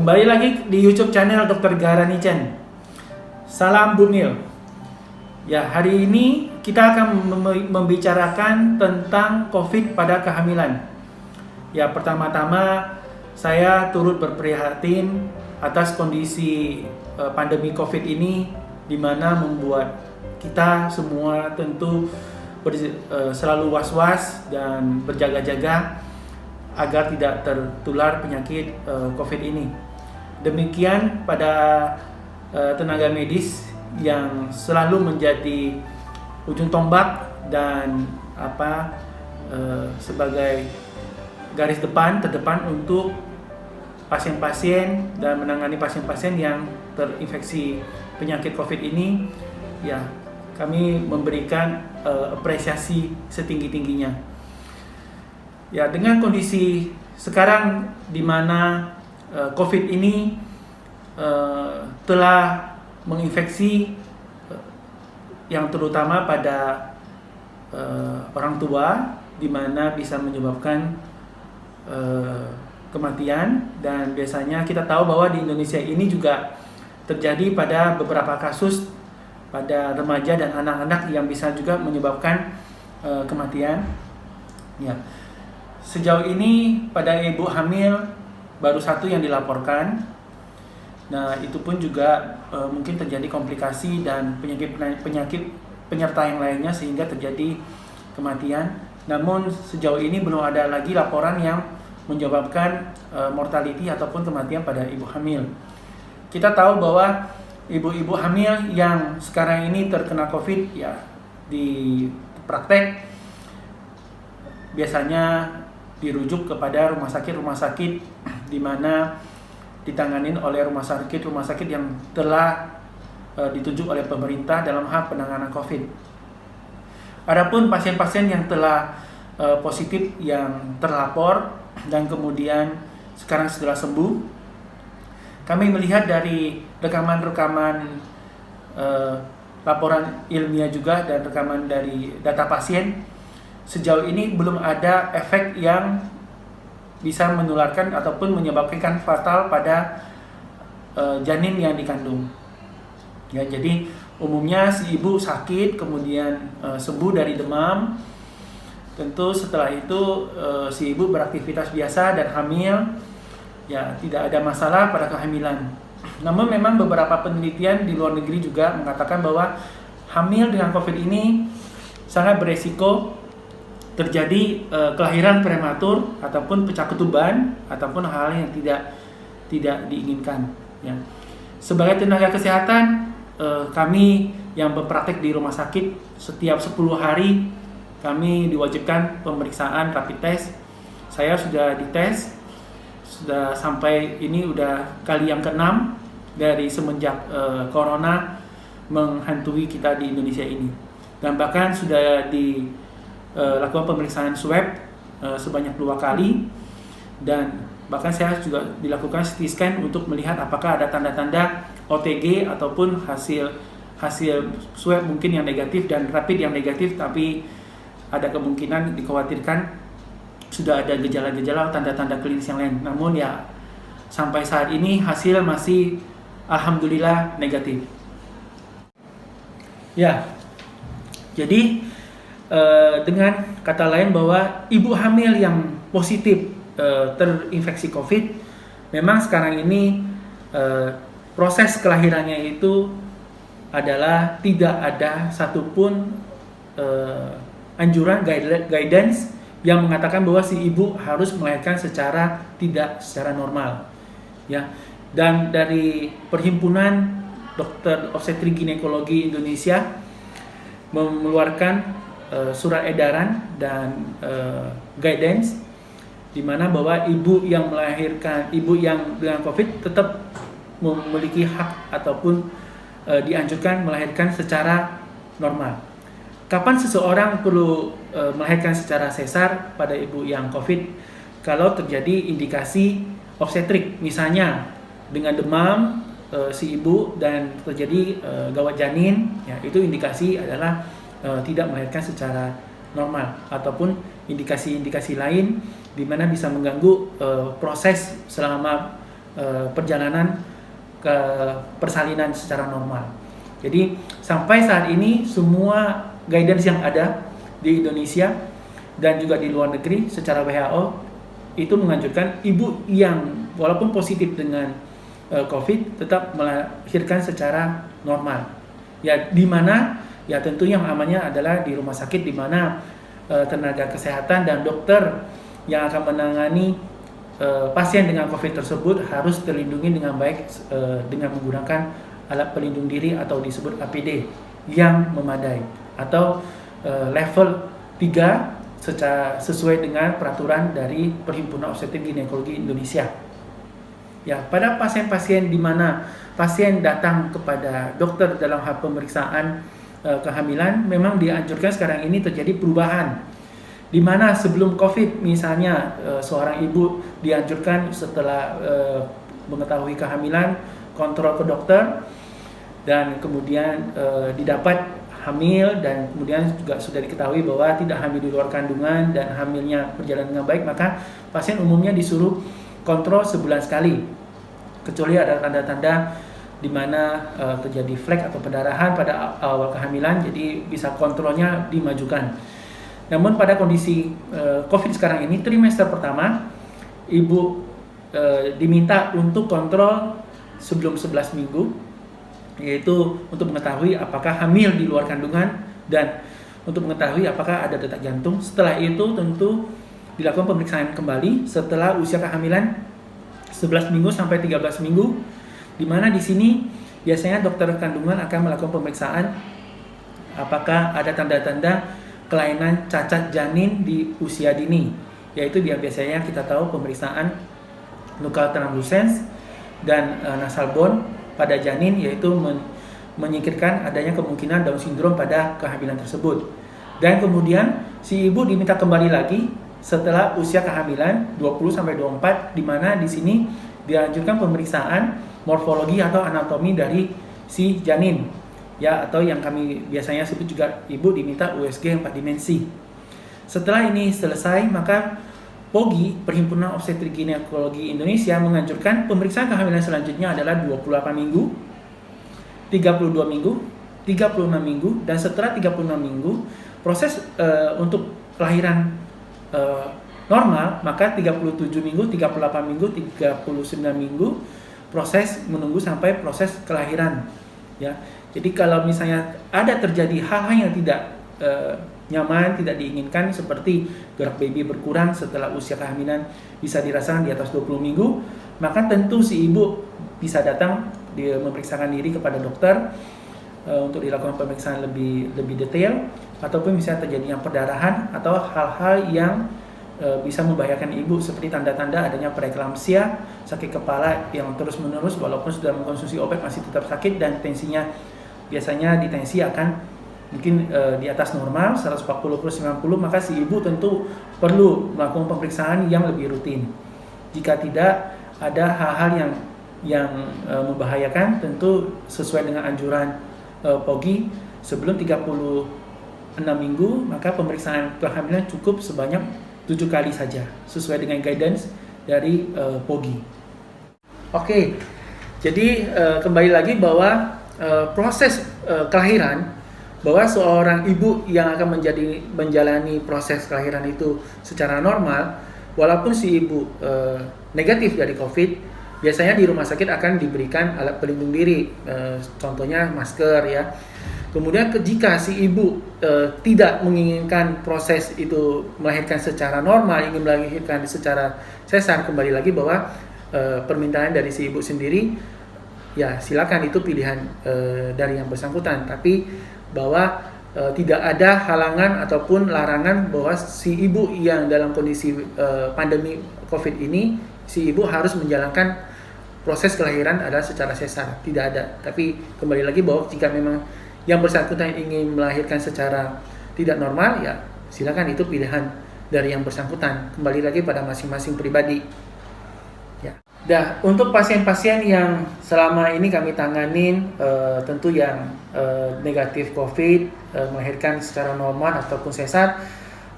Kembali lagi di YouTube channel Dr. Garani Chen. Salam Bumil. Ya, hari ini kita akan membicarakan tentang COVID pada kehamilan. Ya, pertama-tama saya turut berprihatin atas kondisi pandemi COVID ini, di mana membuat kita semua tentu selalu was-was dan berjaga-jaga agar tidak tertular penyakit COVID ini. Demikian pada tenaga medis yang selalu menjadi ujung tombak dan sebagai garis terdepan untuk pasien-pasien dan menangani pasien-pasien yang terinfeksi penyakit COVID ini. Ya, kami memberikan apresiasi setinggi-tingginya. Ya, dengan kondisi sekarang di mana COVID ini telah menginfeksi yang terutama pada orang tua, di mana bisa menyebabkan kematian, dan biasanya kita tahu bahwa di Indonesia ini juga terjadi pada beberapa kasus pada remaja dan anak-anak yang bisa juga menyebabkan kematian. Ya. Sejauh ini pada ibu hamil baru 1 yang dilaporkan. Nah, itu pun juga mungkin terjadi komplikasi dan penyakit penyerta yang lainnya sehingga terjadi kematian. Namun sejauh ini belum ada lagi laporan yang menyebabkan mortality ataupun kematian pada ibu hamil. Kita tahu bahwa ibu-ibu hamil yang sekarang ini terkena COVID, ya, di praktek biasanya dirujuk kepada rumah sakit di mana ditanganin oleh rumah sakit yang telah ditunjuk oleh pemerintah dalam hal penanganan COVID. Adapun pasien-pasien yang telah positif yang terlapor dan kemudian sekarang setelah sembuh, kami melihat dari rekaman-rekaman laporan ilmiah juga dan rekaman dari data pasien, sejauh ini belum ada efek yang bisa menularkan ataupun menyebabkan fatal pada janin yang dikandung. Ya, jadi umumnya si ibu sakit kemudian sembuh dari demam. Tentu setelah itu si ibu beraktivitas biasa dan hamil, ya, tidak ada masalah pada kehamilan. Namun memang beberapa penelitian di luar negeri juga mengatakan bahwa hamil dengan COVID ini sangat beresiko terjadi kelahiran prematur ataupun pecah ketuban ataupun hal yang tidak diinginkan. Ya. Sebagai tenaga kesehatan, kami yang berpraktek di rumah sakit setiap 10 hari kami diwajibkan pemeriksaan rapid test. Saya sudah dites, sudah sampai ini udah kali yang ke-6 dari semenjak corona menghantui kita di Indonesia ini. Dan bahkan sudah lakukan pemeriksaan swab sebanyak 2 kali, dan bahkan saya juga dilakukan CT scan untuk melihat apakah ada tanda-tanda OTG ataupun hasil swab mungkin yang negatif dan rapid yang negatif, tapi ada kemungkinan dikhawatirkan sudah ada gejala-gejala tanda-tanda klinis yang lain. Namun ya, sampai saat ini hasil masih alhamdulillah negatif. Ya, jadi dengan kata lain bahwa ibu hamil yang positif terinfeksi COVID, memang sekarang ini proses kelahirannya itu adalah tidak ada satupun anjuran guidance yang mengatakan bahwa si ibu harus melahirkan secara normal. Ya, dan dari Perhimpunan Dokter Obstetrik Ginekologi Indonesia mengeluarkan surat edaran dan guidance di mana bahwa ibu yang dengan COVID tetap memiliki hak ataupun dianjurkan melahirkan secara normal. Kapan seseorang perlu melahirkan secara sesar pada ibu yang COVID? Kalau terjadi indikasi obstetrik, misalnya dengan demam si ibu dan terjadi gawat janin, ya, itu indikasi adalah tidak melahirkan secara normal, ataupun indikasi-indikasi lain di mana bisa mengganggu proses selama perjalanan ke persalinan secara normal. Jadi sampai saat ini semua guidance yang ada di Indonesia dan juga di luar negeri secara WHO itu menganjurkan ibu yang walaupun positif dengan COVID tetap melahirkan secara normal. Ya di mana ya tentu yang amannya adalah di rumah sakit di mana tenaga kesehatan dan dokter yang akan menangani pasien dengan COVID tersebut harus terlindungi dengan baik dengan menggunakan alat pelindung diri atau disebut APD yang memadai atau level 3 sesuai dengan peraturan dari Perhimpunan Obstetrik Ginekologi Indonesia. Ya, pada pasien-pasien di mana pasien datang kepada dokter dalam hal pemeriksaan kehamilan, memang dianjurkan sekarang ini terjadi perubahan. Di mana sebelum COVID misalnya seorang ibu dianjurkan setelah mengetahui kehamilan kontrol ke dokter dan kemudian didapat hamil dan kemudian juga sudah diketahui bahwa tidak hamil di luar kandungan dan hamilnya berjalan dengan baik, maka pasien umumnya disuruh kontrol sebulan sekali kecuali ada tanda-tanda di mana terjadi flek atau pendarahan pada awal kehamilan, jadi bisa kontrolnya dimajukan. Namun pada kondisi COVID sekarang ini trimester pertama ibu diminta untuk kontrol sebelum 11 minggu, yaitu untuk mengetahui apakah hamil di luar kandungan dan untuk mengetahui apakah ada detak jantung. Setelah itu tentu dilakukan pemeriksaan kembali setelah usia kehamilan 11 minggu sampai 13 minggu, di mana di sini biasanya dokter kandungan akan melakukan pemeriksaan apakah ada tanda-tanda kelainan cacat janin di usia dini, yaitu biasanya kita tahu pemeriksaan nuchal translucens dan nasal bone pada janin, yaitu menyingkirkan adanya kemungkinan Down syndrome pada kehamilan tersebut. Dan kemudian si ibu diminta kembali lagi setelah usia kehamilan 20-24, di mana di sini dianjurkan pemeriksaan morfologi atau anatomi dari si janin, ya, atau yang kami biasanya sebut juga ibu diminta USG 4 dimensi. Setelah ini selesai, maka POGI, Perhimpunan Obstetrik Ginekologi Indonesia, menganjurkan pemeriksaan kehamilan selanjutnya adalah 28 minggu, 32 minggu, 36 minggu, dan setelah 36 minggu proses untuk kelahiran normal, maka 37 minggu, 38 minggu, 39 minggu proses menunggu sampai proses kelahiran, ya. Jadi kalau misalnya ada terjadi hal-hal yang tidak nyaman, tidak diinginkan seperti gerak baby berkurang setelah usia kehamilan bisa dirasakan di atas 20 minggu, maka tentu si ibu bisa datang memeriksakan diri kepada dokter untuk dilakukan pemeriksaan lebih detail, ataupun bisa terjadinya perdarahan atau hal-hal yang bisa membahayakan ibu seperti tanda-tanda adanya preeklamsia, sakit kepala yang terus-menerus walaupun sudah mengkonsumsi obat masih tetap sakit, dan tensinya biasanya di tensi akan mungkin di atas normal 140/90, maka si ibu tentu perlu melakukan pemeriksaan yang lebih rutin. Jika tidak ada hal-hal yang membahayakan, tentu sesuai dengan anjuran POGI sebelum 36 minggu, maka pemeriksaan kehamilan cukup sebanyak 7 kali saja sesuai dengan guidance dari POGI. Oke, jadi kembali lagi bahwa proses kelahiran, bahwa seorang ibu yang akan menjalani proses kelahiran itu secara normal, walaupun si ibu negatif dari COVID, biasanya di rumah sakit akan diberikan alat pelindung diri, contohnya masker, ya. Kemudian jika si ibu tidak menginginkan proses itu melahirkan secara normal, ingin melahirkan secara sesar, kembali lagi bahwa permintaan dari si ibu sendiri, ya silakan, itu pilihan dari yang bersangkutan, tapi bahwa tidak ada halangan ataupun larangan bahwa si ibu yang dalam kondisi pandemi COVID ini, si ibu harus menjalankan proses kelahiran adalah secara sesar, tidak ada. Tapi kembali lagi bahwa jika memang yang bersangkutan ingin melahirkan secara tidak normal, ya silakan, itu pilihan dari yang bersangkutan, kembali lagi pada masing-masing pribadi. Ya. Nah, untuk pasien-pasien yang selama ini kami tanganin, tentu yang negatif COVID, melahirkan secara normal ataupun sesar,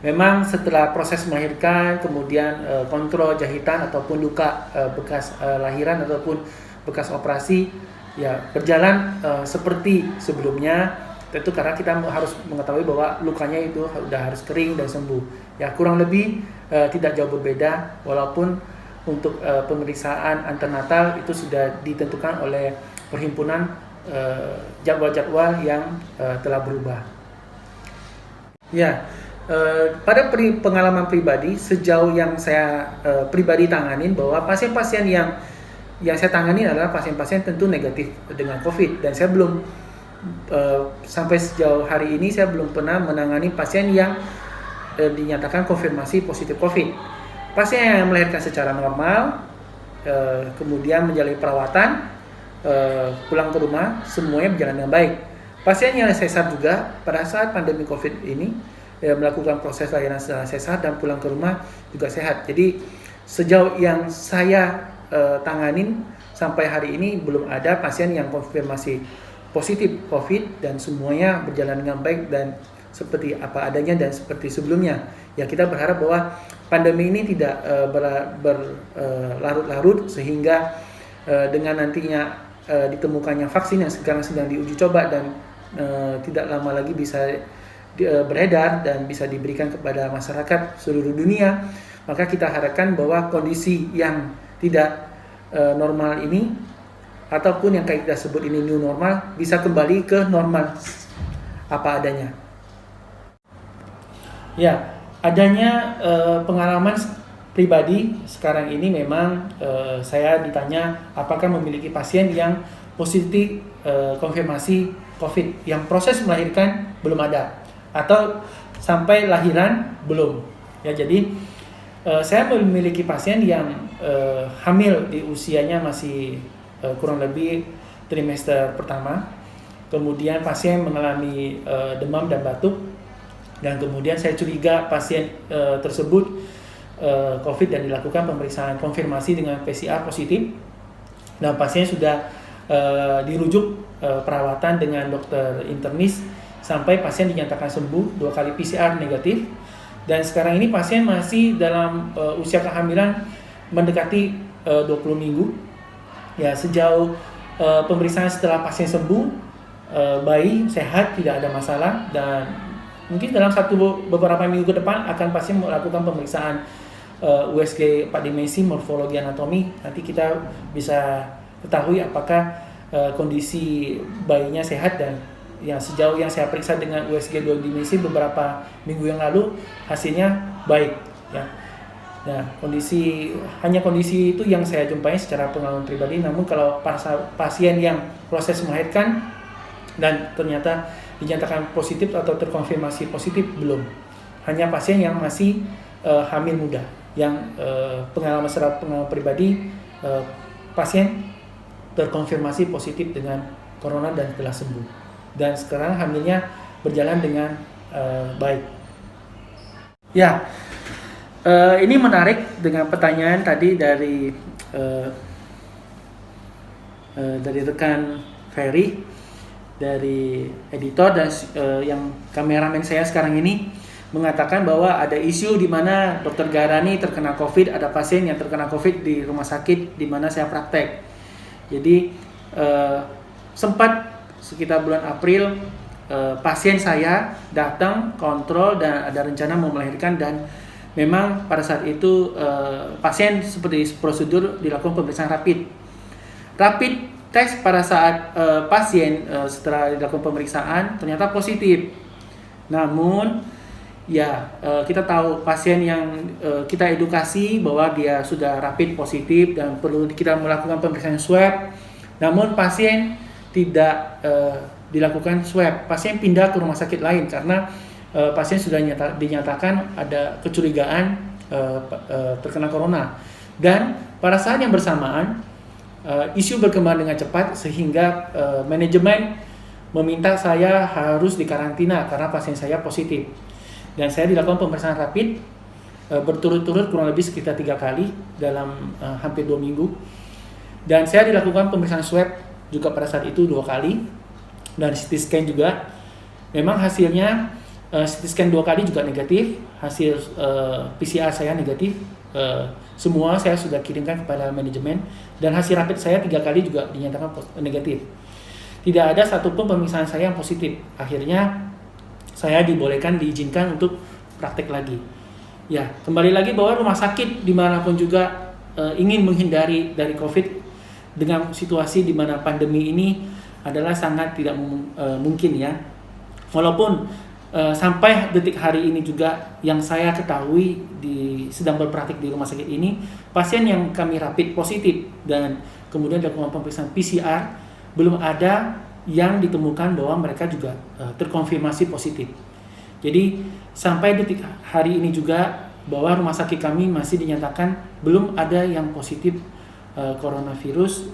Memang setelah proses melahirkan, kemudian kontrol jahitan ataupun luka bekas lahiran ataupun bekas operasi, ya berjalan seperti sebelumnya. Tentu karena kita harus mengetahui bahwa lukanya itu sudah harus kering dan sembuh. Ya kurang lebih tidak jauh berbeda, walaupun untuk pemeriksaan antenatal itu sudah ditentukan oleh perhimpunan jadwal-jadwal yang telah berubah. Ya. Pada pengalaman pribadi, sejauh yang saya pribadi tanganin, bahwa pasien-pasien yang saya tangani adalah pasien-pasien tentu negatif dengan COVID, dan saya belum sampai sejauh hari ini saya belum pernah menangani pasien yang dinyatakan konfirmasi positif COVID. Pasien yang melahirkan secara normal, kemudian menjalani perawatan, pulang ke rumah, semuanya berjalan dengan baik. Pasien yang sesar juga pada saat pandemi COVID ini melakukan proses layanan secara sesar dan pulang ke rumah juga sehat. Jadi sejauh yang saya tanganin sampai hari ini belum ada pasien yang konfirmasi positif COVID dan semuanya berjalan dengan baik dan seperti apa adanya dan seperti sebelumnya. Ya kita berharap bahwa pandemi ini tidak berlarut-larut sehingga dengan nantinya ditemukannya vaksin yang sekarang sedang diuji coba dan tidak lama lagi bisa beredar dan bisa diberikan kepada masyarakat seluruh dunia, maka kita harapkan bahwa kondisi yang tidak normal ini ataupun yang kita sebut ini new normal bisa kembali ke normal apa adanya. Ya, adanya pengalaman pribadi sekarang ini memang saya ditanya apakah memiliki pasien yang positif konfirmasi COVID yang proses melahirkan belum ada atau sampai lahiran belum. Ya, jadi saya memiliki pasien yang hamil di usianya masih kurang lebih trimester pertama. Kemudian pasien mengalami demam dan batuk, dan kemudian saya curiga pasien tersebut COVID dan dilakukan pemeriksaan konfirmasi dengan PCR positif. Dan pasien sudah dirujuk perawatan dengan dokter internis sampai pasien dinyatakan sembuh 2 kali PCR negatif, dan sekarang ini pasien masih dalam usia kehamilan mendekati 20 minggu. Ya, sejauh pemeriksaan setelah pasien sembuh, bayi sehat, tidak ada masalah, dan mungkin dalam beberapa minggu ke depan akan pasien melakukan pemeriksaan USG 4 dimensi morfologi anatomi. Nanti kita bisa ketahui apakah kondisi bayinya sehat, dan ya sejauh yang saya periksa dengan USG 2 dimensi beberapa minggu yang lalu hasilnya baik ya. Nah, kondisi itu yang saya jumpai secara pengalaman pribadi. Namun kalau pasien yang proses melahirkan dan ternyata dinyatakan positif atau terkonfirmasi positif belum. Hanya pasien yang masih hamil muda yang pengalaman pribadi pasien terkonfirmasi positif dengan corona dan telah sembuh. Dan sekarang hamilnya berjalan dengan baik. Ya, ini menarik dengan pertanyaan tadi dari rekan Ferry, dari editor, dan yang kameramen saya sekarang ini mengatakan bahwa ada isu di mana Dr. Garani terkena COVID, ada pasien yang terkena COVID di rumah sakit di mana saya praktek. Jadi sempat sekitar bulan April pasien saya datang kontrol dan ada rencana mau melahirkan, dan memang pada saat itu pasien seperti prosedur dilakukan pemeriksaan rapid test pada saat pasien setelah dilakukan pemeriksaan ternyata positif. Namun ya kita tahu pasien yang kita edukasi bahwa dia sudah rapid positif dan perlu kita melakukan pemeriksaan swab, namun pasien tidak dilakukan swab. Pasien pindah ke rumah sakit lain karena pasien sudah dinyatakan ada kecurigaan terkena corona. Dan pada saat yang bersamaan isu berkembang dengan cepat sehingga manajemen meminta saya harus dikarantina karena pasien saya positif. Dan saya dilakukan pemeriksaan rapid berturut-turut kurang lebih sekitar 3 kali dalam hampir 2 minggu. Dan saya dilakukan pemeriksaan swab juga pada saat itu 2 kali, dan CT scan juga. Memang hasilnya CT scan 2 kali juga negatif, hasil PCR saya negatif. Semua saya sudah kirimkan kepada manajemen, dan hasil rapid saya 3 kali juga dinyatakan negatif. Tidak ada satupun pemeriksaan saya yang positif. Akhirnya saya diizinkan untuk praktek lagi. Ya, kembali lagi bahwa rumah sakit dimanapun juga ingin menghindari dari COVID dengan situasi di mana pandemi ini adalah sangat tidak mungkin ya. Walaupun sampai detik hari ini juga yang saya ketahui sedang berpraktik di rumah sakit ini, pasien yang kami rapid positif dan kemudian dilakukan pemeriksaan PCR, belum ada yang ditemukan bahwa mereka juga terkonfirmasi positif. Jadi sampai detik hari ini juga bahwa rumah sakit kami masih dinyatakan belum ada yang positif coronavirus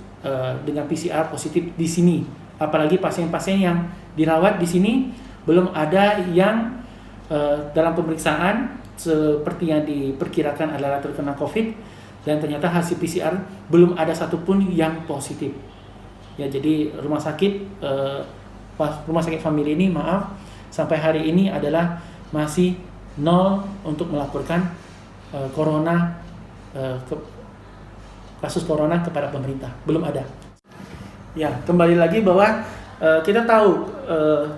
dengan PCR positif di sini. Apalagi pasien-pasien yang dirawat di sini belum ada yang dalam pemeriksaan seperti yang diperkirakan adalah terkena COVID, dan ternyata hasil PCR belum ada satupun yang positif. Ya, jadi rumah sakit family ini sampai hari ini adalah masih 0 untuk melaporkan kasus corona kepada pemerintah. Belum ada. Ya, kembali lagi bahwa kita tahu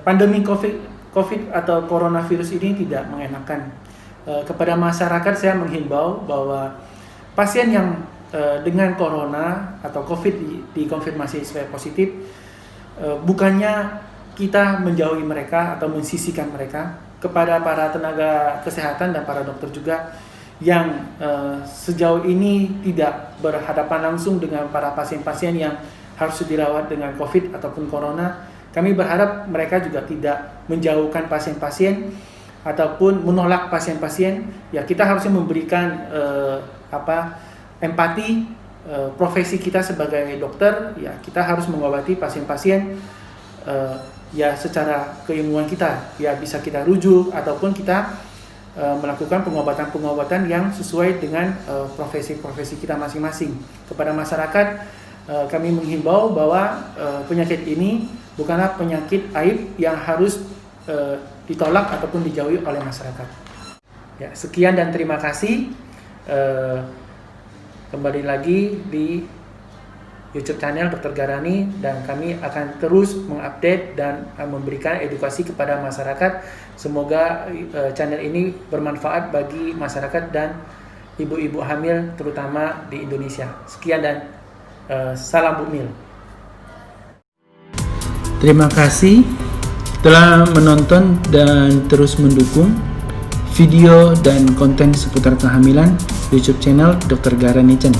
pandemi COVID atau coronavirus ini tidak mengenakan. Kepada masyarakat saya menghimbau bahwa pasien yang dengan corona atau COVID dikonfirmasi sebagai positif, bukannya kita menjauhi mereka atau mensisihkan mereka. Kepada para tenaga kesehatan dan para dokter juga yang sejauh ini tidak berhadapan langsung dengan para pasien-pasien yang harus dirawat dengan COVID ataupun corona, kami berharap mereka juga tidak menjauhkan pasien-pasien ataupun menolak pasien-pasien. Ya, kita harusnya memberikan empati. Profesi kita sebagai dokter, ya kita harus mengobati pasien-pasien ya secara keilmuan kita, ya bisa kita rujuk ataupun kita melakukan pengobatan-pengobatan yang sesuai dengan profesi-profesi kita masing-masing. Kepada masyarakat kami menghimbau bahwa penyakit ini bukanlah penyakit aib yang harus ditolak ataupun dijauhi oleh masyarakat. Ya, sekian dan terima kasih. Kembali lagi di YouTube channel Dr. Garani, dan kami akan terus mengupdate dan memberikan edukasi kepada masyarakat. Semoga channel ini bermanfaat bagi masyarakat dan ibu-ibu hamil terutama di Indonesia. Sekian dan salam Bumil. Terima kasih telah menonton dan terus mendukung video dan konten seputar kehamilan YouTube channel Dr. Garani Chen.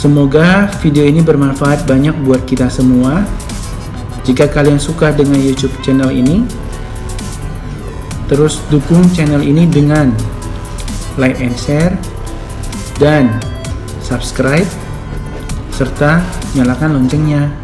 Semoga video ini bermanfaat banyak buat kita semua. Jika kalian suka dengan YouTube channel ini, terus dukung channel ini dengan like and share dan subscribe serta nyalakan loncengnya.